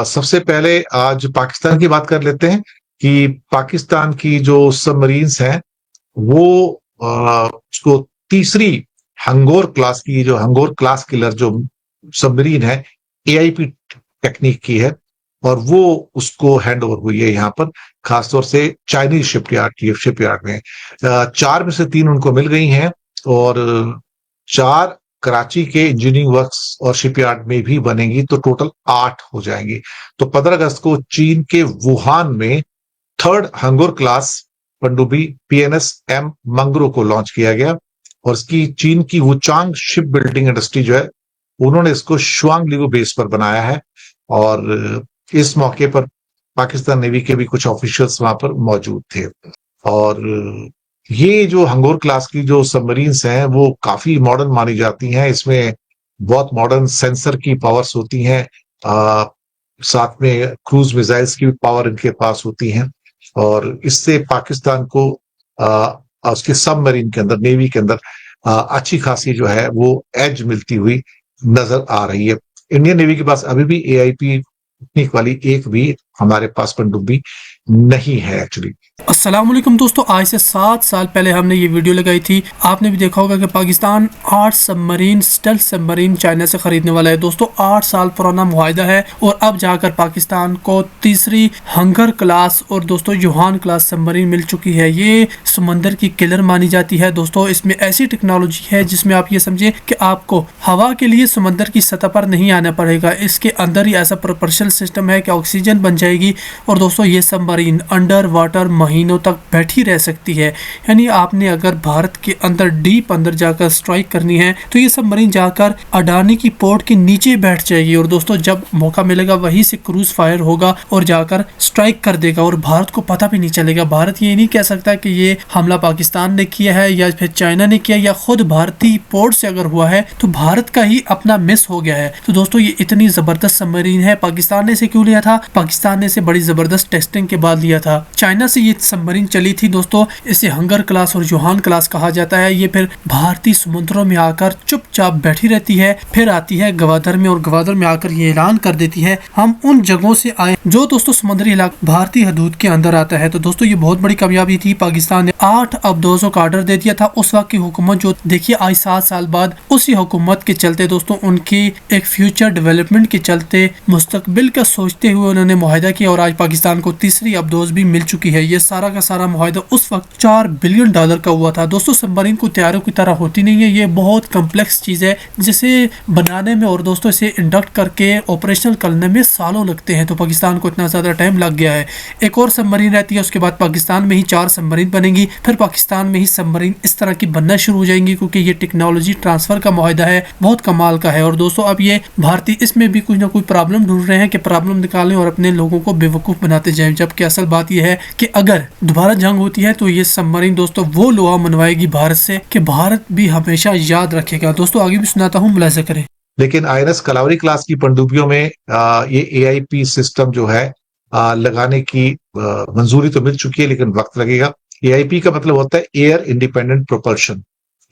سب سے پہلے آج پاکستان کی بات کر لیتے ہیں کہ پاکستان کی جو سبمرینس ہیں وہ اس کو تیسری ہنگور کلاس کی، جو ہنگور کلاس کلر جو سبمرین ہے اے آئی پی ٹیکنیک کی ہے، اور وہ اس کو ہینڈ اوور ہوئی ہے یہاں پر خاص طور سے چائنیز شپ یارڈ میں۔ 4 میں سے 3 ان کو مل گئی ہیں، اور 4 کراچی کے انجینئرنگ ورکس اور شپ یارڈ میں بھی بنیں گی، تو ٹوٹل 8 ہو جائیں گی۔ تو 15 اگست کو چین کے ووہان میں 3rd ہنگور کلاس پنڈوبی پی این ایس ایم منگرو کو لانچ کیا گیا، اور اس کی چین کی ووچانگ شپ بلڈنگ انڈسٹری جو ہے انہوں نے اس کو شوانگ لیگو بیس پر بنایا ہے، اور اس موقع پر پاکستان نیوی کے بھی کچھ آفیشلز وہاں پر موجود تھے۔ اور یہ جو ہنگور کلاس کی جو سبمرینس ہیں وہ کافی ماڈرن مانی جاتی ہیں، اس میں بہت ماڈرن سینسر کی پاورز ہوتی ہیں، ساتھ میں کروز میزائلز کی پاور ان کے پاس ہوتی ہیں، اور اس سے پاکستان کو اس کے سب مرین کے اندر، نیوی کے اندر اچھی خاصی جو ہے وہ ایج ملتی ہوئی نظر آ رہی ہے۔ انڈین نیوی کے پاس ابھی بھی اے آئی پی ٹیکنیک والی ایک بھی ہمارے پاس پنڈوبی نہیں ہے ایکچولی۔ السلام علیکم دوستو، آج سے 7 سال پہلے ہم نے یہ ویڈیو لگائی تھی، آپ نے بھی دیکھا ہوگا کہ پاکستان 8 سبمرین اسٹیلتھ سبمرین چائنا سے خریدنے والا ہے۔ دوستو 8 سال پرانا معاہدہ ہے، اور اب جا کر پاکستان کو تیسری ہنگر کلاس اور دوستو یوہان کلاس سبمرین مل چکی ہے۔ یہ سمندر کی کلر مانی جاتی ہے۔ دوستو اس میں ایسی ٹیکنالوجی ہے جس میں آپ یہ سمجھیں کہ آپ کو ہوا کے لیے سمندر کی سطح پر نہیں آنا پڑے گا، اس کے اندر ہی ایسا پروپلشن سسٹم ہے کہ آکسیجن بن جائے گی، اور دوستو یہ سبمرین انڈر واٹر مہینوں تک بیٹھی رہ سکتی ہے۔ یعنی آپ نے اگر بھارت کے اندر ڈیپ اندر جا کر سٹرائک کرنی ہے تو یہ سبمرین جا کر اڈانی کی پورٹ کے نیچے بیٹھ جائے گی، اور دوستو جب موقع ملے گا وہیں سے کروز فائر ہوگا اور جا کر سٹرائک کر دے گا، اور بھارت کو پتہ بھی نہیں چلے گا۔ بھارت یہ نہیں کہہ سکتا کہ یہ حملہ پاکستان نے کیا ہے یا پھر چائنا نے کیا، یا خود بھارتی پورٹ سے اگر ہوا ہے تو بھارت کا ہی اپنا مس ہو گیا ہے۔ تو دوستو یہ اتنی زبردست سبمرین ہے، پاکستان نے اسے کیوں لیا تھا؟ پاکستان نے اسے بڑی زبردست ٹیسٹنگ کے بعد لیا تھا۔ چائنا سے یہ سبمرین چلی تھی دوستو، اسے ہنگر کلاس اور یوہان کلاس کہا جاتا ہے۔ یہ پھر بھارتی سمندروں میں آ کر چپ چاپ بیٹھی رہتی ہے، پھر آتی ہے گوادر میں، اور گوادر میں آ کر یہ اعلان کر دیتی ہے ہم ان جگہوں سے آئے جو دوستو سمندری علاقہ بھارتی حدود کے اندر آتا ہے۔ تو دوستو یہ بہت بڑی کامیابی تھی۔ پاکستان نے 8 ابدوزوں کا آرڈر دے دیا تھا اس وقت کی حکومت، جو دیکھیے آج 7 سال بعد اسی حکومت کے چلتے دوستو ان کی ایک فیوچر ڈیولپمنٹ کے چلتے مستقبل کا سوچتے ہوئے انہوں نے معاہدہ کیا، اور آج پاکستان کو تیسری ابدوز بھی مل چکی ہے۔ یہ سارا کا سارا معاہدہ اس وقت $4 بلین کا ہوا تھا۔ دوستو سبمرین کو تیاروں کی طرح ہوتی نہیں ہے، یہ بہت کمپلیکس چیز ہے جسے بنانے میں اور دوستو اسے انڈکٹ کر کے آپریشنل کرنے میں سالوں لگتے ہیں، تو پاکستان کو اتنا زیادہ ٹائم لگ گیا ہے۔ ایک اور سبمرین رہتی ہے، اس کے بعد پاکستان میں ہی 4 سبمرین بنیں گی، پھر پاکستان میں ہی سبمرین اس طرح کی بننا شروع ہو جائیں گی، کیونکہ یہ ٹیکنالوجی ٹرانسفر کا معاہدہ ہے، بہت کمال کا ہے۔ اور دوستو اب یہ بھارتی اس میں بھی کچھ نہ کوئی پرابلم ڈھونڈ رہے ہیں کہ پرابلم نکالیں اور اپنے لوگوں کو بے وقوف بناتے جائیں، جبکہ اصل بات یہ ہے کہ اگر دوبارہ جنگ ہوتی ہے تو یہ سبمرین دوستو وہ لوا منوائے گی بھارت سے کہ بھارت بھی ہمیشہ یاد رکھے گا۔ دوستو آگے بھی سناتا ہوں، ملاحظہ کریں۔ لیکن آئی این ایس کلاوری کلاس کی پنڈوبیوں میں یہ اے آئی پی سسٹم جو ہے لگانے کی منظوری تو مل چکی ہے، لیکن وقت لگے گا۔ اے آئی پی کا مطلب ہوتا ہے air independent propulsion.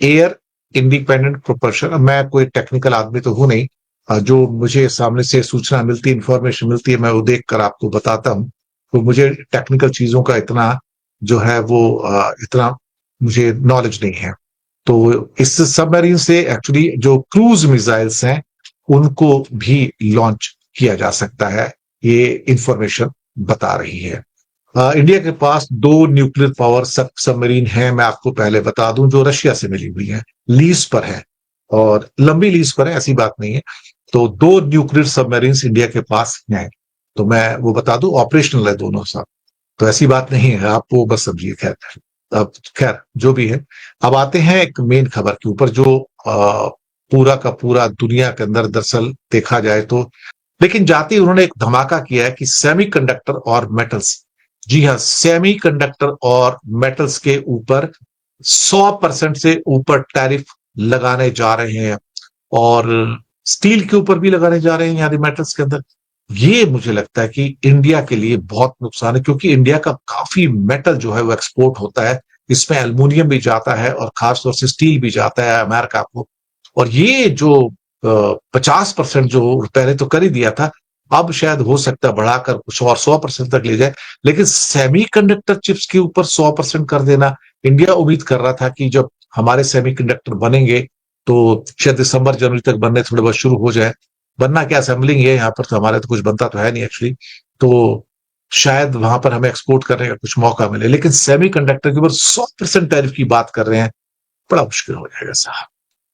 Air independent propulsion, میں کوئی ٹیکنیکل آدمی تو ہوں نہیں، جو مجھے سامنے سے سوچنا ملتی، انفارمیشن ملتی ہے، میں وہ دیکھ کر آپ کو بتاتا ہوں۔ تو مجھے ٹیکنیکل چیزوں کا اتنا جو ہے وہ اتنا مجھے نالج نہیں ہے۔ تو اس سب مرین سے ایکچولی جو کروز میزائلس ہیں ان کو بھی لانچ کیا جا سکتا ہے، یہ انفارمیشن بتا رہی ہے۔ انڈیا کے پاس 2 نیوکلیر پاور سب مرین ہیں، میں آپ کو پہلے بتا دوں، جو رشیا سے ملی ہوئی ہیں، لیز پر ہے، اور لمبی لیز پر ہے، ایسی بات نہیں ہے۔ تو 2 نیوکلیر سب مرینس انڈیا کے پاس ہیں، تو میں وہ بتا دوں آپریشنل ہے دونوں ساتھ، تو ایسی بات نہیں ہے، آپ وہ بس سمجھیے۔ خیر جو بھی ہے، اب آتے ہیں ایک مین خبر کے اوپر، جو پورا کا پورا دنیا کے اندر دراصل دیکھا جائے تو، لیکن جاتے انہوں نے ایک دھماکہ کیا ہے کہ سیمی کنڈکٹر اور میٹلز، جی ہاں سیمی کنڈکٹر اور میٹلز کے اوپر 100% سے اوپر ٹیرف لگانے جا رہے ہیں، اور سٹیل کے اوپر بھی لگانے جا رہے ہیں، یعنی میٹلز کے اندر۔ یہ مجھے لگتا ہے کہ انڈیا کے لیے بہت نقصان ہے، کیونکہ انڈیا کا کافی میٹل جو ہے وہ ایکسپورٹ ہوتا ہے، اس میں ایلومینیم بھی جاتا ہے اور خاص طور سے سٹیل بھی جاتا ہے امریکہ کو، اور یہ جو 50% جو پہلے تو کر ہی دیا تھا، اب شاید ہو سکتا ہے بڑھا کر کچھ اور 100% تک لے جائے، لیکن سیمی کنڈکٹر چپس کے اوپر 100% کر دینا، انڈیا امید کر رہا تھا کہ جب ہمارے سیمی کنڈکٹر بنیں گے تو شاید دسمبر جنوری تک بننے تھوڑے بہت شروع ہو جائے. بننا کیا اسمبلنگ ہے یہاں پر، تو ہمارے تو کچھ بنتا تو ہے نہیں ایکچولی، تو شاید وہاں پر ہمیں ایکسپورٹ کرنے کا کچھ موقع ملے. لیکن سیمی کنڈکٹر کے اوپر 100% ٹیرف کی بات کر رہے ہیں، بڑا مشکل ہو جائے گا صاحب.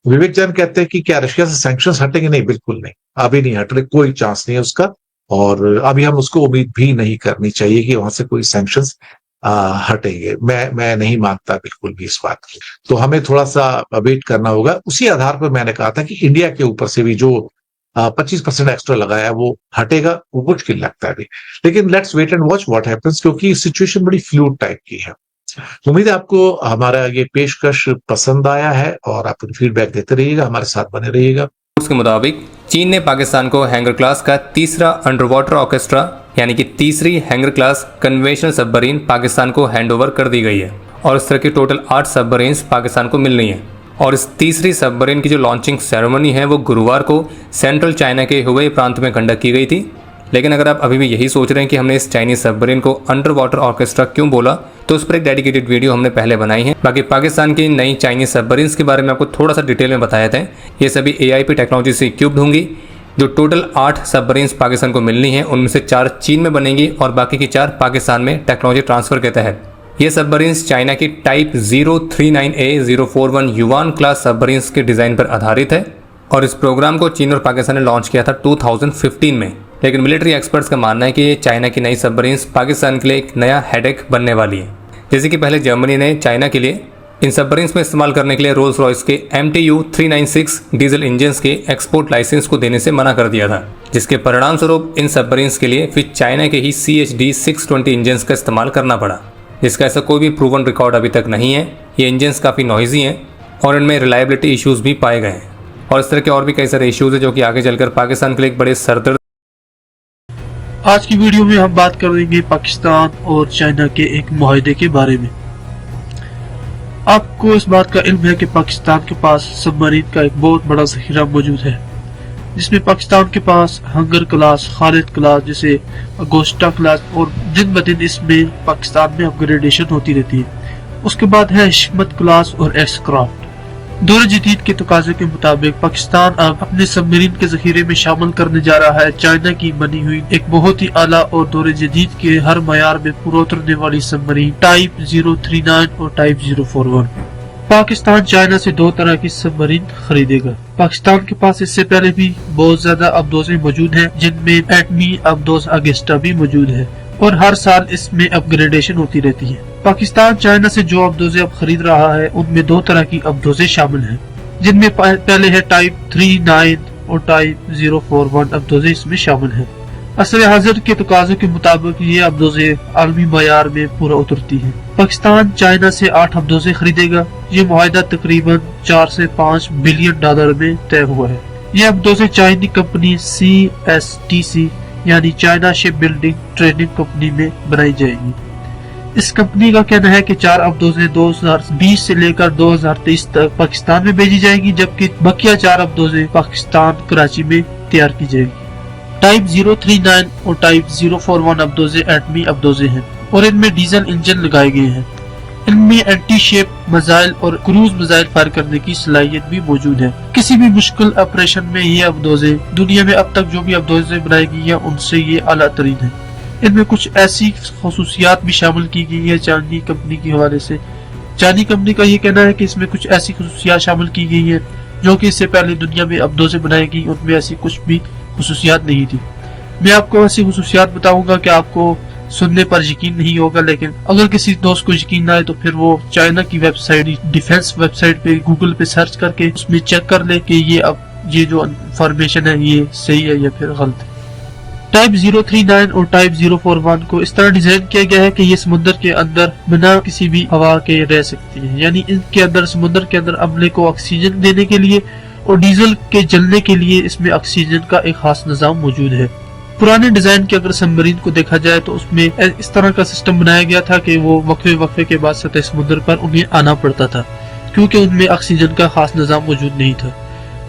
وویک جین کہتے ہیں کہ کیا رشیا سے سینکشنز ہٹیں گے؟ نہیں، بالکل نہیں، ابھی نہیں ہٹ رہے، کوئی چانس نہیں ہے اس کا. اور ابھی ہم اس کو امید بھی نہیں کرنی چاہیے کہ وہاں سے کوئی سینکشنز ہٹیں گے. میں نہیں مانتا بالکل بھی اس بات کی. تو ہمیں تھوڑا سا ویٹ کرنا ہوگا. اسی آدھار پر میں نے کہا تھا کہ انڈیا کے اوپر سے بھی جو 25% ایکسٹرا لگایا ہے وہ ہٹے گا، وہ مشکل لگتا ہے ابھی. لیکن let's wait and watch what happens, کیونکہ سچویشن بڑی فلوئڈ ٹائپ کی ہے. امید ہے آپ کو ہمارا یہ پیشکش پسند آیا ہے، اور آپ فیڈ بیک دیتے رہیے گا، ہمارے ساتھ بنے رہیے گا. کے مطابق چین نے پاکستان کو ہینگر کلاس کا تیسرا انڈر واٹر آرکیسٹرا یعنی کہ تیسری ہینگر کلاس کنونشنل سب مرین پاکستان کو ہینڈ اوور کر دی گئی ہے، اور اس طرح کی ٹوٹل 8 سب مرینز پاکستان کو ملنی ہیں. اور اس تیسری سب مرین کی جو لانچنگ سیریمنی ہے وہ گرووار کو سینٹرل چائنا کے ہوئی پرانت میں کنڈکٹ کی گئی تھی. لیکن اگر آپ ابھی بھی یہی سوچ رہے ہیں کہ ہم نے اس چائنیز سب مرین کو انڈر واٹر آرکیسٹرا کیوں بولا، تو اس پر ایک ڈیڈیکیٹڈ ویڈیو ہم نے پہلے بنائی ہے. باقی پاکستان کی نئی چائنیز سب مرینز کے بارے میں آپ کو تھوڑا سا ڈیٹیل میں بتایا تھا. یہ سبھی AIP ٹیکنالوجی سے اکوپڈ ہوں گی. جو ٹوٹل 8 سب مرینز پاکستان کو ملنی ہیں ان میں سے 4 چین میں بنیں گی اور باقی کی 4 پاکستان میں ٹیکنالوجی ٹرانسفر کے تحت. یہ سب مرینز چائنا کی ٹائپ 039A041 یوان کلاس سب مرینز کے ڈیزائن پر آدھارت ہے، اور اس پروگرام کو چین اور پاکستان نے لانچ کیا تھا 2015 میں. لیکن ملٹری ایکسپرٹس کا ماننا ہے کہ یہ چائنا کی نئی سب مرینز پاکستان کے لیے ایک نیا ہیڈ ایک بننے والی ہے. جیسے کہ پہلے جرمنی نے چائنا کے لیے ان سب مرینز میں استعمال کرنے کے لیے رولز رائس کے MTU 396 ڈیزل انجنز کے ایکسپورٹ لائسنس کو دینے سے منع کر دیا تھا، جس کے پریڑام سوروپ ان سب مرینز کے لیے پھر چائنا کے ہی CHD 620 انجنز کا استعمال کرنا پڑا، جس کا ایسا کوئی بھی پروون ریکارڈ ابھی تک نہیں ہے. یہ انجنز کافی نوائزی ہیں اور ان میں ریلائبلٹی ایشوز بھی پائے گئے ہیں، اور اس طرح کے اور بھی کئی سارے ایشوز ہیں جو کہ آگے چل کر پاکستان کے لیے ایک بڑے سردرد. آج کی ویڈیو میں ہم بات کریں گے پاکستان اور چائنا کے ایک معاہدے کے بارے میں. آپ کو اس بات کا علم ہے کہ پاکستان کے پاس سب مرین کا ایک بہت بڑا ذخیرہ موجود ہے، جس میں پاکستان کے پاس ہنگر کلاس، خالد کلاس، جیسے اگوسٹا کلاس، اور دن بدن اس میں پاکستان میں اپ گریڈیشن ہوتی رہتی ہے. اس کے بعد ہے حکمت کلاس اور ایس کرافٹ. دور جدید کے تقاضے کے مطابق پاکستان اب اپنے سب مرین کے ذخیرے میں شامل کرنے جا رہا ہے چائنا کی بنی ہوئی ایک بہت ہی اعلیٰ اور دور جدید کے ہر معیار میں پورا اترنے والی سب مرین ٹائپ 039 اور ٹائپ 041. پاکستان چائنا سے 2 طرح کی سب مرین خریدے گا. پاکستان کے پاس اس سے پہلے بھی بہت زیادہ ابدوزیں موجود ہیں، جن میں ایٹمی ابدوز اگسٹا بھی موجود ہے، اور ہر سال اس میں اپ گریڈیشن ہوتی رہتی ہے. پاکستان چائنا سے جو ابدوزیں اب خرید رہا ہے ان میں 2 طرح کی ابدوزیں شامل ہیں، جن میں پہلے ہے ٹائپ 39 اور ٹائپ 041 ابدوزیں اس میں شامل ہیں. عصر حاضر کے تقاضوں کے مطابق یہ ابدوزیں عالمی معیار میں پورا اترتی ہیں. پاکستان چائنا سے 8 ابدوزیں خریدے گا. یہ معاہدہ تقریباً 4 سے 5 بلین ڈالر میں طے ہوا ہے. یہ ابدوزیں چائنی کمپنی CSTC یعنی چائنا شپ بلڈنگ ٹریننگ کمپنی میں بنائی جائے گی. اس کمپنی کا کہنا ہے کہ 4 ابدوزیں 2020 سے لے کر 2023 تک پاکستان میں بھیجی جائے گی، جبکہ بقیہ 4 ابدوزیں پاکستان کراچی میں تیار کی جائے گی. ٹائپ 039 اور ٹائپ 041 ابدوزیں ایٹمی ابدوزیں ہیں اور ان میں ڈیزل انجن لگائے گئے ہیں. ان میں اینٹی شپ میزائل اور کروز میزائل فائر کرنے کی صلاحیت بھی موجود ہے. کسی بھی مشکل آپریشن میں یہ ابدوزیں دنیا میں اب تک جو بھی ابدوزیں بنائی گئی ہیں ان سے یہ اعلیٰ ترین ہیں. ان میں کچھ ایسی خصوصیات بھی شامل کی گئی ہے چائنی کمپنی کے حوالے سے. چائنی کمپنی کا یہ کہنا ہے کہ اس میں کچھ ایسی خصوصیات شامل کی گئی ہیں جو کہ اس سے پہلے دنیا میں ابدوزیں بنائی گئی ان میں ایسی کچھ بھی خصوصیات نہیں تھی. میں آپ کو ایسی خصوصیات بتاؤں گا کہ آپ کو سننے پر یقین نہیں ہوگا، لیکن اگر کسی دوست کو یقین نہ آئے تو پھر وہ چائنا کی website defence website پہ گوگل پہ سرچ کر کے اس میں چیک کر لے کہ یہ جو انفارمیشن ہے یہ صحیح ہے یا پھر غلط ہے. ٹائپ 039 اور ٹائپ 041 کو اس طرح ڈیزائن کیا گیا ہے کہ یہ سمندر کے اندر بنا کسی بھی ہوا کے رہ سکتی ہیں، یعنی ان کے اندر سمندر کے اندر عملے کو آکسیجن دینے کے لیے اور ڈیزل کے جلنے کے لیے اس میں آکسیجن کا ایک خاص نظام موجود ہے. پرانے ڈیزائن کے اگر سب مرین کو دیکھا جائے تو اس میں اس طرح کا سسٹم بنایا گیا تھا کہ وہ وقفے کے بعد سطح سمندر پر انہیں آنا پڑتا تھا، کیونکہ ان میں آکسیجن کا خاص نظام موجود نہیں تھا.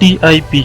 TIP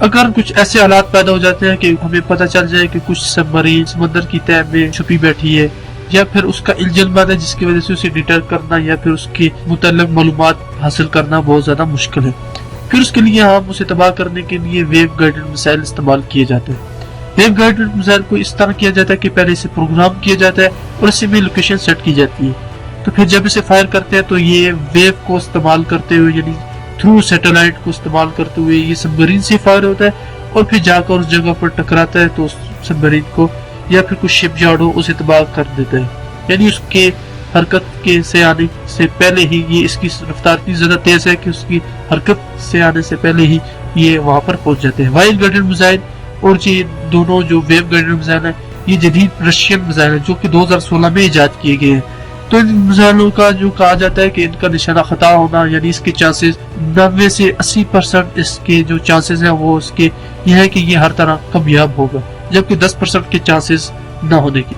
اگر کچھ ایسے حالات پیدا ہو جاتے ہیں کہ ہمیں پتہ چل جائے کہ کچھ سبمرین سمندر کی تہہ میں چھپی بیٹھی ہے یا پھر اس کا انجن بند ہے جس کی وجہ سے اسے ڈیٹیکٹ کرنا یا پھر اس کی متعلق معلومات حاصل کرنا بہت زیادہ مشکل ہے، پھر اس کے لیے ہم اسے تباہ کرنے کے لیے ویو گائیڈڈ میزائل استعمال کیے جاتے ہیں۔ ویو گائیڈڈ میزائل کو اس طرح کیا جاتا ہے کہ پہلے اسے پروگرام کیا جاتا ہے اور اسے میں لوکیشن سیٹ کی جاتی ہے، تو پھر جب اسے فائر کرتے ہیں تو یہ ویو کو استعمال کرتے ہوئے یعنی تھرو سیٹلائٹ کو استعمال کرتے ہوئے یہ سبمرین سے فائر ہوتا ہے اور پھر جا کر اس جگہ پر ٹکراتا ہے تو اس سبمرین کو یا پھر کچھ شپ یارڈ ہو اسے تباہ کر دیتا ہے، یعنی اس کے حرکت کے سے آنے سے پہلے ہی یہ اس کی رفتار اتنی زیادہ تیز ہے کہ اس کی حرکت سے آنے سے پہلے ہی یہ وہاں پر پہنچ جاتے ہیں۔ وائل گائیڈڈ میزائل اور یہ دونوں جو ویو گائیڈڈ میزائل ہیں یہ جدید رشین میزائل ہیں جو کہ 2016 میں ایجاد کیے گئے ہیں۔ تو ان میزائلوں کا جو کہا جاتا ہے کہ ان کا نشانہ خطا ہونا یعنی اس کے چانسز 90 سے 80% اس کے جو چانسز ہیں وہ اس کے یہ ہے کہ یہ ہر طرح کامیاب ہوگا، جبکہ 10% کے چانسز نہ ہونے کی۔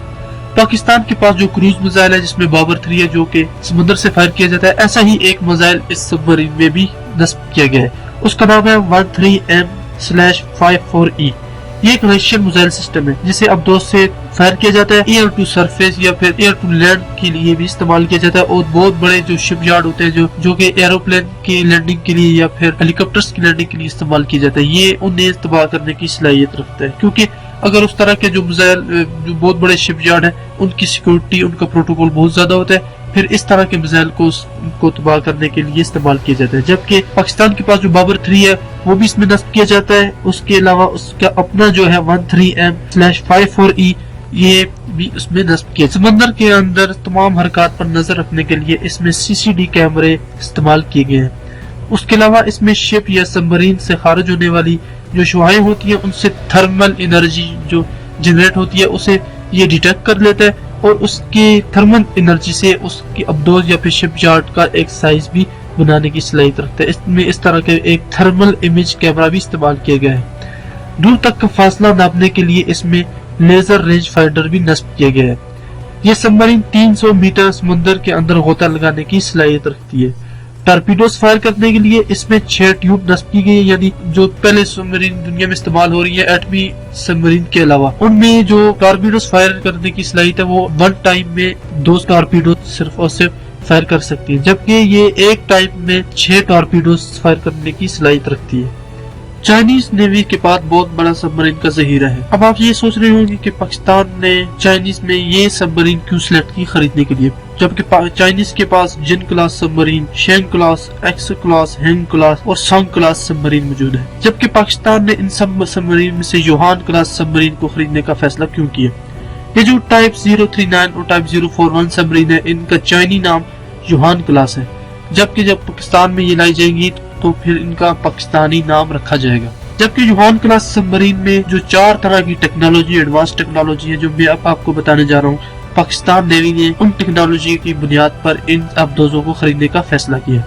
پاکستان کے پاس جو کروز میزائل ہے جس میں بابر 3 ہے جو کہ سمندر سے فائر کیا جاتا ہے، ایسا ہی ایک میزائل اس سبمرین میں بھی نصب کیا گیا ہے، اس کا نام ہے 13M/54E۔ یہ ایک رشین میزائل سسٹم ہے جسے اب دوست سے فائر کیا جاتا ہے، ایئر ٹو سرفیس یا پھر ایئر ٹو لینڈ کے لیے بھی استعمال کیا جاتا ہے، اور بہت بڑے جو شپ یارڈ ہوتے ہیں جو کہ ایروپلین کی لینڈنگ کے لیے یا پھر ہیلی کاپٹرز کی لینڈنگ کے لیے استعمال کیا جاتا ہے، یہ انہیں تباہ کرنے کی صلاحیت رکھتا ہے، کیونکہ اگر اس طرح کے جو میزائل جو بہت بڑے شپ یارڈ ہیں ان کی سیکورٹی ان کا پروٹوکول بہت زیادہ ہوتا ہے، پھر اس طرح کے میزائل کو تباہ کرنے کے لیے استعمال کیا جاتا ہے۔ جبکہ پاکستان کے پاس جو بابر 3 ہے وہ بھی اس میں نصب کیا جاتا ہے، اس کے علاوہ اس کا اپنا جو ہے 13M/54E یہ بھی اس میں نصب کیا۔ سمندر کے اندر تمام حرکات پر نظر رکھنے کے لیے اس میں CCD کیمرے استعمال کیے گئے ہیں۔ اس کے علاوہ اس میں شپ یا سبمرین سے خارج ہونے والی جو شعاعیں ہوتی ہیں ان سے تھرمل انرجی جو جنریٹ ہوتی ہے اسے یہ ڈیٹیکٹ کر لیتا ہے اور اس کی تھرمل انرجی سے اس کی ابدوز یا پھر شپ یارڈ کا ایک سائز بھی بنانے کی صلاحیت رکھتا ہے۔ اس میں اس طرح کے ایک تھرمل امیج کیمرہ بھی استعمال کیا گیا ہے۔ دور تک کا فاصلہ ناپنے کے لیے اس میں لیزر رینج فائنڈر بھی نصب کیا گیا ہے۔ یہ سبمرین 300 میٹر سمندر کے اندر غوطہ لگانے کی صلاحیت رکھتی ہے۔ ٹارپیڈوز فائر کرنے کے لیے اس میں 6 ٹیوب نصب کی گئی، یعنی جو پہلے سبمرین دنیا میں استعمال ہو رہی ہے ایٹمی سبمرین کے علاوہ، ان میں جو ٹارپیڈوز فائر کرنے کی صلاحیت ہے وہ 1 ٹائم میں 2 ٹارپیڈوز صرف اور صرف فائر کر سکتی ہے، جبکہ یہ ایک ٹائم میں 6 ٹارپیڈوز فائر کرنے کی صلاحیت رکھتی ہے۔ چائنیز نیوی کے پاس بہت بڑا سبمرین کا ذخیرہ ہے۔ اب آپ یہ سوچ رہے ہوں گے کہ پاکستان نے چائنیز میں یہ سبمرین کیوں سلیکٹ کی خریدنے کے لیے، جبکہ چائنیز کے پاس Jin class submarine, Shang class, X class, Han class اور سانگ کلاس سبمرین موجود ہے، جبکہ پاکستان نے ان سب سبمرین میں سے یوہان کلاس سبمرین کو خریدنے کا فیصلہ کیوں کیا؟ یہ جو ٹائپ 039 اور ٹائپ 041 سبمرین ہے ان کا چائنی نام یوہان کلاس ہے، جبکہ جب پاکستان میں یہ لائی جائیں گی تو پھر ان کا پاکستانی نام رکھا جائے گا۔ جبکہ یوہان کلاس سبمرین میں جو 4 طرح کی ٹیکنالوجی، ایڈوانس ٹیکنالوجی ہے جو میں اب آپ کو بتانے جا رہا ہوں، پاکستان نیوی نے ان ٹیکنالوجی کی بنیاد پر ان ابدوزوں کو خریدنے کا فیصلہ کیا۔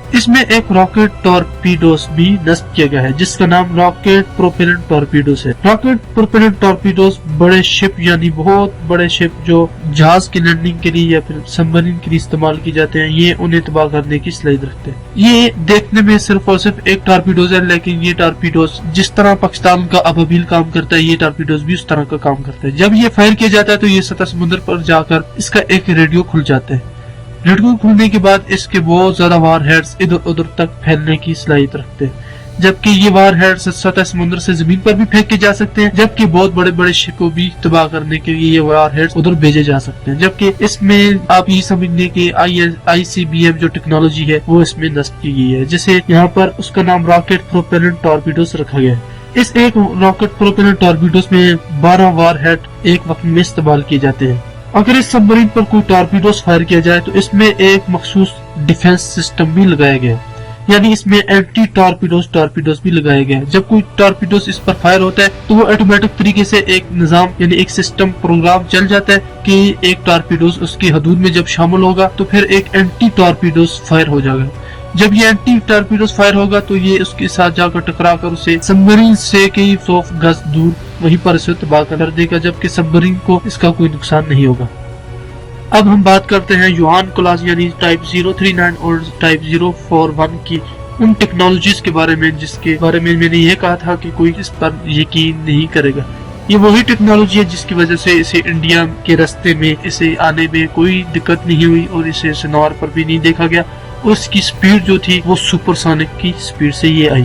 اس میں ایک راکٹ ٹورپیڈوز بھی نصب کیا گیا ہے جس کا نام راکٹ پروپیلنٹ ٹورپیڈوز ہے۔ راکٹ پروپیلنٹ ٹورپیڈوز بڑے شپ یعنی بہت بڑے شپ جو جہاز کی لینڈنگ کے لیے یا پھر سبمرین کے لیے استعمال کی جاتے ہیں، یہ انہیں تباہ کرنے کی صلاحیت رکھتے ہیں۔ یہ دیکھنے میں صرف اور صرف ایک ٹورپیڈوز ہے، لیکن یہ ٹورپیڈوز جس طرح پاکستان کا ابابیل کام کرتا ہے یہ ٹورپیڈوز بھی اس طرح کا کام کرتا ہے۔ جب یہ فائر کیا جاتا ہے تو یہ سطح سمندر پر جا کر اس کا ایک ریڈیو کھل جاتا ہے۔ ریڈیو کھلنے کے بعد اس کے بہت زیادہ وار ہیڈز ادھر ادھر تک پھیلنے کی صلاحیت رکھتے ہیں، جبکہ یہ وار ہیڈز سطح سمندر سے زمین پر بھی پھینکے جا سکتے ہیں، جبکہ بہت بڑے بڑے شپ کو بھی تباہ کرنے کے لیے یہ وار ہیڈز ادھر بھیجے جا سکتے ہیں۔ جبکہ اس میں آپ یہ سمجھنے کہ ICBM جو ٹیکنالوجی ہے وہ اس میں نصب کی گئی ہے، جسے یہاں پر اس کا نام راکٹ پروپیلنٹ ٹورپیڈوز رکھا گیا ہے۔ اس ایک راکٹ پروپیلنٹ ٹورپیڈوز میں 12 وار ہیڈ ایک وقت میں استعمال کیے جاتے ہیں۔ اگر اس سبمرین پر کوئی ٹارپیڈوز فائر کیا جائے تو اس میں ایک مخصوص ڈیفنس سسٹم بھی لگایا گیا ہے، یعنی اس میں اینٹی ٹارپیڈوز بھی لگایا گیا ہے۔ جب کوئی ٹارپیڈوز اس پر فائر ہوتا ہے تو وہ آٹومیٹک طریقے سے ایک نظام یعنی ایک سسٹم پروگرام چل جاتا ہے کہ ایک ٹارپیڈوز اس کی حدود میں جب شامل ہوگا تو پھر ایک اینٹی ٹارپیڈوز فائر ہو جائے گا۔ جب یہ اینٹی ٹارپیڈوز فائر ہوگا تو یہ اس کے ساتھ جا کر ٹکرا کر اسے سبمرین سے کئی 100 گز دور وہیں پر اسے تباہ کر دے گا، جبکہ سبمرین کو اس کا کوئی نقصان نہیں ہوگا۔ اب ہم بات کرتے ہیں یوہان کلاس یعنی ٹائپ 039 اور ٹائپ 041 کی ان ٹیکنالوجیز کے بارے میں جس کے بارے میں میں نے یہ کہا تھا کہ کوئی اس پر یقین نہیں کرے گا. یہ وہی ٹیکنالوجی ہے جس کی وجہ سے اسے انڈیا کے راستے میں اسے آنے میں کوئی دقت نہیں ہوئی اور اسے سنار پر بھی نہیں دیکھا گیا. اس کی سپیڈ جو تھی وہ سپر سونک کی سپیڈ سے یہ آئی.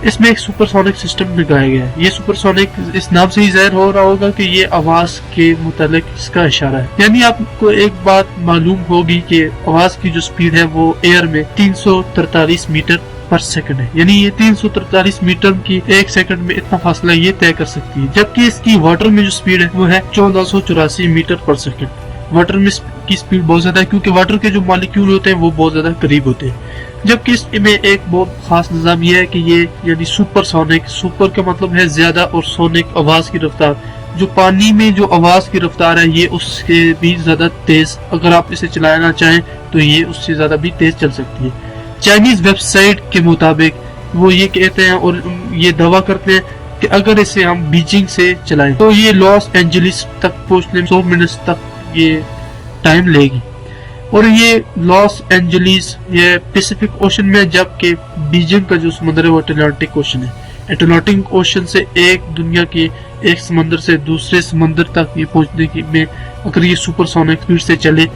اس میں ایک سپر سونک سسٹم لگایا گیا ہے. یہ سپر سونک اس نام سے ہی ظاہر ہو رہا ہوگا کہ یہ آواز کے متعلق اس کا اشارہ ہے. یعنی آپ کو ایک بات معلوم ہوگی کہ آواز کی جو سپیڈ ہے وہ ایئر میں 343 میٹر پر سیکنڈ ہے. یعنی یہ 343 میٹر کی ایک سیکنڈ میں اتنا فاصلہ یہ طے کر سکتی ہے. جبکہ اس کی واٹر میں جو سپیڈ ہے وہ ہے 1484 میٹر پر سیکنڈ. واٹر میں کی سپیڈ بہت زیادہ ہے کیونکہ واٹر کے جو مالیکیول ہوتے ہیں وہ بہت زیادہ قریب ہوتے ہیں. جبکہ اس میں ایک بہت خاص نظام یہ ہے کہ یہ یعنی سپر سونک، سپر کا مطلب ہے زیادہ اور سونک آواز کی رفتار. جو پانی میں جو آواز کی رفتار ہے یہ اس سے بھی زیادہ تیز، اگر آپ اسے چلانا چاہیں تو یہ اس سے زیادہ بھی تیز چل سکتی ہے. چائنیز ویب سائٹ کے مطابق وہ یہ کہتے ہیں اور یہ دعویٰ کرتے ہیں کہ اگر اسے ہم بیجنگ سے چلائیں تو یہ لاس اینجلس تک پہنچنے میں 100 منٹ تک یہ ٹائم لے گی. اور یہ لاس اینجلس یہ پیسیفک اوشن میں، جبکہ بیجنگ کا جو سمندر ہے وہ اٹلانٹک اوشن ہے. اٹلانٹک اوشن سے ایک دنیا کے ایک سمندر سے دوسرے سمندر تک یہ پہنچنے کی میں اگر یہ سپر سونک سپیڈ سے چلے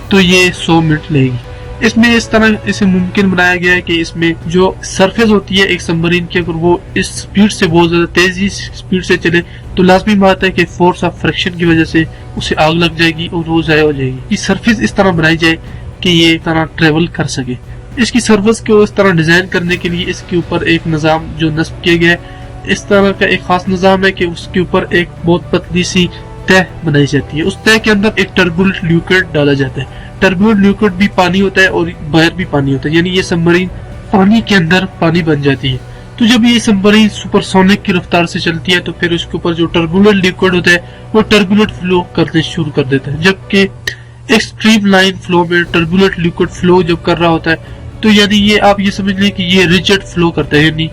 تو یہ 100 منٹ لے گی. اس میں اس طرح اسے ممکن بنایا گیا ہے کہ اس میں جو سرفیس ہوتی ہے ایک سبمرین کی، اگر وہ اس سپیڈ سے بہت زیادہ تیزی سپیڈ سے چلے تو لازمی بات ہے کہ فورس آف فریکشن کی وجہ سے اسے آگ لگ جائے گی اور وہ ضائع ہو جائے گی. یہ سرفیس اس طرح بنائی جائے کہ یہ اس طرح ٹریول کر سکے. اس کی سرفیس کو اس طرح ڈیزائن کرنے کے لیے اس کے اوپر ایک نظام جو نصب کیا گیا ہے، اس طرح کا ایک خاص نظام ہے کہ اس کے اوپر ایک بہت پتلی سی تہ بنائی جاتی ہے. اس تہ کے اندر ایک ٹربولنٹ لیکوئڈ ڈالا جاتا ہے. ٹربولنٹ لیکوئڈ بھی پانی ہوتا ہے اور باہر بھی پانی ہوتا ہے، یعنی یہ سبمرین پانی کے اندر پانی بن جاتی ہے. تو جب یہ سبمرین سپر سونک کی رفتار سے چلتی ہے تو پھر اس کے اوپر جو ٹربولنٹ لیکوئڈ ہوتا ہے وہ ٹربولنٹ فلو کرنے شروع کر دیتا ہے. جبکہ ایک اسٹریم لائن فلو میں ٹربولنٹ لیکوئڈ فلو جب کر رہا ہوتا ہے تو یعنی یہ آپ یہ سمجھ لیں کہ یہ ریجڈ فلو کرتا ہے، یعنی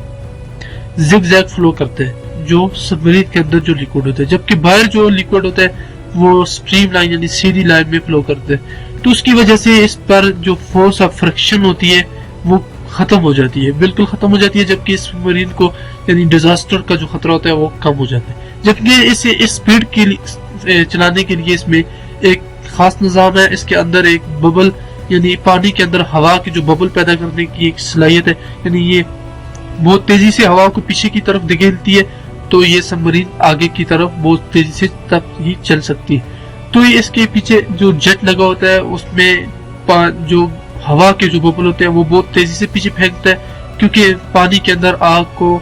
زگ زیگ فلو کرتا ہے جو سبمرین کے اندر جو لیکوئڈ ہوتا ہے. جبکہ باہر جو لیکوئڈ ہوتا ہے وہ اسٹریم لائن یعنی سیدھی لائن میں فلو کرتا ہے. تو اس کی وجہ سے اس پر جو فورس آف فرکشن ہوتی ہے وہ ختم ہو جاتی ہے، بالکل ختم ہو جاتی ہے. جبکہ اس سبمرین کو یعنی ڈیزاسٹر کا جو خطرہ ہوتا ہے وہ کم ہو جاتا ہے. جبکہ اسے اس سپیڈ کے چلانے کے لیے اس میں ایک خاص نظام ہے. اس کے اندر ایک ببل یعنی پانی کے اندر ہوا کی جو ببل پیدا کرنے کی ایک صلاحیت ہے، یعنی یہ بہت تیزی سے ہوا کو پیچھے کی طرف دھکیلتی ہے تو یہ سبمرین آگے کی طرف بہت تیزی سے تب ہی چل سکتی ہے. تو یہ اس کے پیچھے جو جیٹ لگا ہوتا ہے اس میں جو ہوا کے جو ببل ہوتے ہیں وہ بہت تیزی سے پیچھے پھینکتا ہے کیونکہ پانی کے اندر آگ کو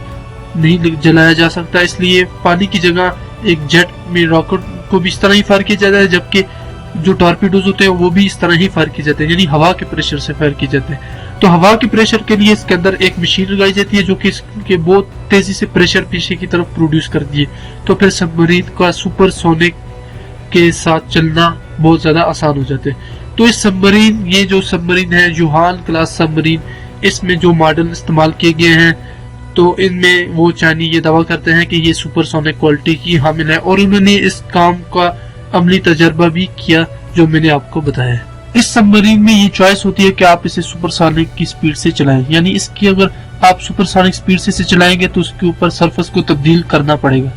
نہیں جلایا جا سکتا، اس لیے پانی کی جگہ ایک جیٹ میں راکٹ کو بھی اس طرح ہی فائر کیا جاتا ہے. جبکہ جو ٹارپیڈوز ہوتے ہیں وہ بھی اس طرح ہی فائر کیے جاتے ہیں، یعنی ہوا کے پریشر سے فائر کیے جاتے ہیں. تو ہوا کے پریشر کے لیے اس کے اندر ایک مشین لگائی جاتی ہے جو کہ اس کے بہت تیزی سے پریشر پیچھے کی طرف پروڈیوس کرتی ہے. تو پھر سبمرین کا سپر سونک کے ساتھ چلنا بہت زیادہ آسان ہو جاتے ہیں. تو اس سبمرین یہ جو سبمرین ہے یوہان کلاس سبمرین، اس میں جو ماڈل استعمال کیے گئے ہیں تو ان میں وہ چائنی یہ دعویٰ کرتے ہیں کہ یہ سپر سونک کوالٹی کی حامل ہے اور انہوں نے اس کام کا عملی تجربہ بھی کیا جو میں نے آپ کو بتایا ہے. اس سبمرین میں یہ چوائس ہوتی ہے کہ آپ اسے سپر سونک کی سپیڈ سے چلائیں، یعنی اس کی اگر آپ سپر سونک سپیڈ سے چلائیں گے تو اس کے اوپر سرفس کو تبدیل کرنا پڑے گا.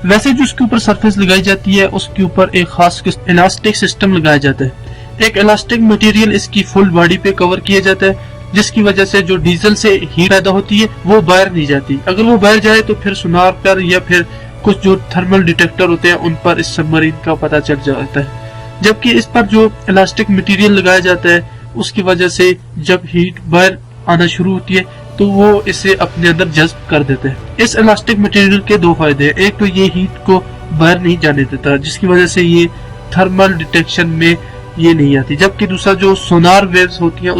ویسے جو اس کے اوپر سرفیس لگائی جاتی ہے اس کے اوپر ایک خاص الاسٹک سسٹم لگایا جاتا ہے. ایک الاسٹک مٹیریل اس کی فل باڈی پہ کور کیا جاتا ہے جس کی وجہ سے جو ڈیزل سے ہیٹ پیدا ہوتی ہے وہ باہر نہیں جاتی. اگر وہ باہر جائے تو پھر سونار پر یا پھر کچھ جو تھرمل ڈیٹیکٹر ہوتے ہیں ان پر اس سبمرین کا پتہ چل جاتا ہے. جبکہ اس پر جو الاسٹک مٹیریل لگایا جاتا ہے اس کی وجہ سے جب ہیٹ باہر آنا شروع ہوتی ہے تو وہ اسے اپنے اندر جذب کر دیتے ہیں. اس الاسٹک مٹیریل کے دو فائدے ہیں، ایک تو یہ ہیٹ کو باہر نہیں جانے دیتا جس کی وجہ سے یہ تھرمل ڈیٹیکشن میں یہ نہیں آتی. جبکہ دوسرا جو سونار ویوز ہوتی ہیں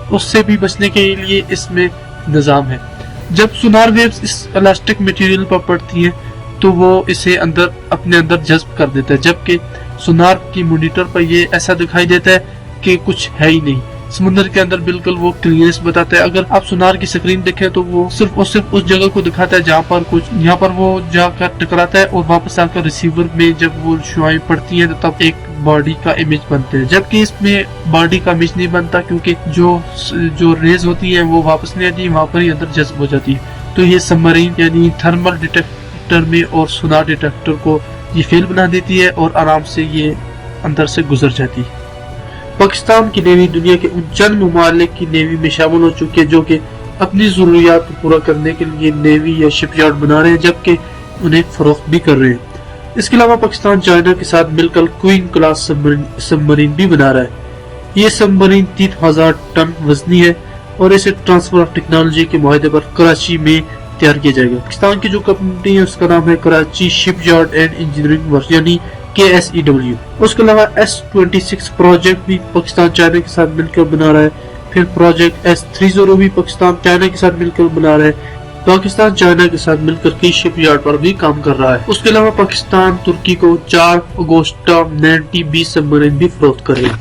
اس سے بھی بچنے کے لیے اس میں نظام ہے. جب سونار ویوز اس الاسٹک مٹیریل پر پڑتی ہیں تو وہ اسے اپنے اندر جذب کر دیتا ہے. جبکہ سونار کی مانیٹر پر یہ ایسا دکھائی دیتا ہے کہ کچھ ہے ہی نہیں، سمندر کے اندر بالکل وہ کلیئرنس بتاتا ہے. اگر آپ سونار کی سکرین دیکھیں تو وہ صرف اور صرف اس جگہ کو دکھاتا ہے جہاں پر وہ جا کر ٹکراتا ہے اور واپس آ کر ریسیور میں جب وہ شعائیں پڑتی ہیں تو تب ایک باڈی کا امیج بنتے ہیں، جبکہ اس میں باڈی کا امیج نہیں بنتا کیونکہ جو ریز ہوتی ہیں وہ واپس نہیں آتی، وہاں پر ہی اندر جذب ہو جاتی ہے۔ تو یہ سب مرین یعنی تھرمل ڈیٹیکٹر میں اور سونار ڈیٹیکٹر کو یہ فیل بنا دیتی ہے اور آرام سے یہ اندر سے گزر جاتی ہے۔ پاکستان کی نیوی دنیا کے ان چند ممالک کی نیوی میں شامل ہو چکی ہے جو کہ اپنی ضروریات کو پورا کرنے کے لیے نیوی یا شپ یارڈ بنا رہے ہیں، جبکہ انہیں فروخت بھی کر رہے ہیں۔ اس کے علاوہ پاکستان چائنا کے ساتھ مل کر کوئن کلاس سب مرین بھی بنا رہا ہے۔ یہ سب مرین 30,000 ٹن وزنی ہے اور اسے ٹرانسفر آف ٹیکنالوجی کے معاہدے پر کراچی میں تیار کیا جائے گا۔ پاکستان کی جو کمپنی ہے اس کا نام ہے کراچی شپ یارڈ اینڈ انجینئرنگ ورک یعنی KSEW۔ اس کے علاوہ S26 پروجیکٹ بھی پاکستان چائنا کے ساتھ مل کر بنا رہا ہے، پھر پروجیکٹ S30 بھی پاکستان چائنا کے ساتھ مل کر بنا رہا ہے۔ پاکستان چائنا کے ساتھ مل کر کئی شپ یارڈ پر بھی کام کر رہا ہے۔ اس کے علاوہ پاکستان ترکی کو 4 اگوسٹا 90B سب مرین بھی فروخت کرے گا۔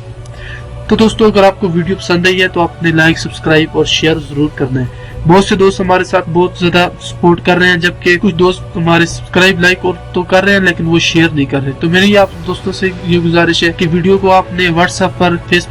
تو دوستو اگر آپ کو ویڈیو پسند آئی ہے تو آپ نے لائک، سبسکرائب اور شیئر ضرور کرنا ہے۔ بہت سے دوست ہمارے ساتھ بہت زیادہ سپورٹ کر رہے ہیں، جبکہ کچھ دوست ہمارے سبسکرائب، لائک اور تو کر رہے ہیں لیکن وہ شیئر نہیں کر رہے۔ تو میری آپ دوستوں سے یہ گزارش ہے کہ ویڈیو کو آپ نے واٹس ایپ پر، فیس بک